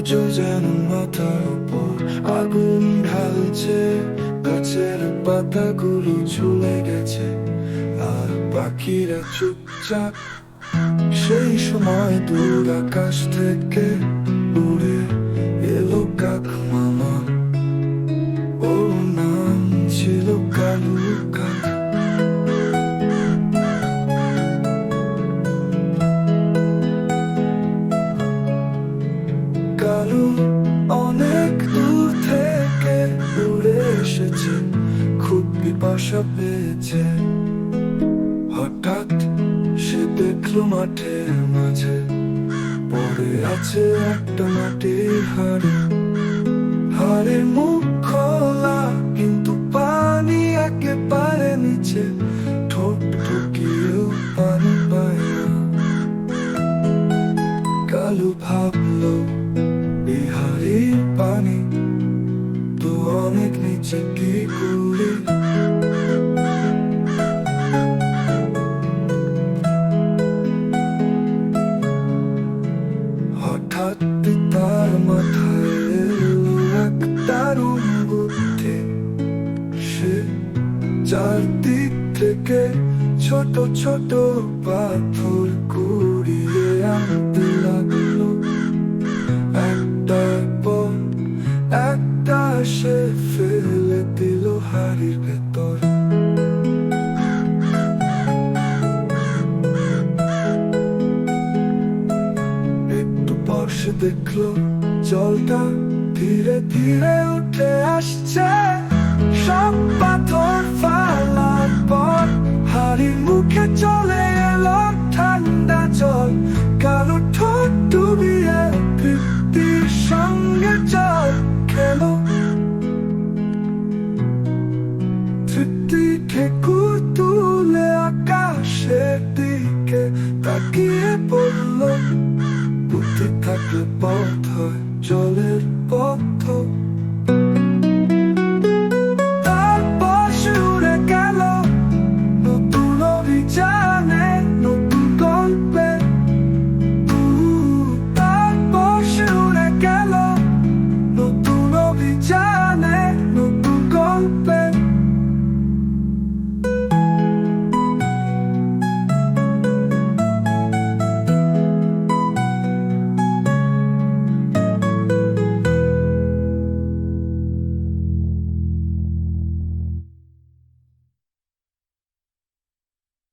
সূর্য যেন মাথার উপর আগুন ঢালছে, গাছের পাতাগুলো ঝুলে গেছে আর পাখিরা চুপচাপ। সেই সময় দূর আকাশ থেকে উড়ে এলো কাক মামা, ওর নাম ছিল কালু কাক। কালু অনেক দূর থেকে উড়ে এসেছে, খুব পিপাসা পেয়েছে। হঠাৎ সে দেখলো মাঠের মাঝে পড়ে আছে একটা মাটির হাড়ি। হাড়ির মুখ খোলা, কিন্তু পানি একেবারে নিচে, ঠোঁট ঢুকিয়েও পানি পায় না। কালু ভাবলো এই হাড়ির পানি তো অনেক নিচে, কি করি? হঠাৎ তার মাথায় এলো এক দারুণ বুদ্ধি। সে চারদিক থেকে ছোট ছোট পাথর কুড়িয়ে আনতে লাগলো। একটার পর একটা সে ফেলে দিল হাড়ির ভেতর। একটু পর সে দেখলো জলটা ধীরে ধীরে উঠে আসছে। সব পাথর ফালার পর হাড়ির মুখে চলে এলো ঠান্ডা জল। কালু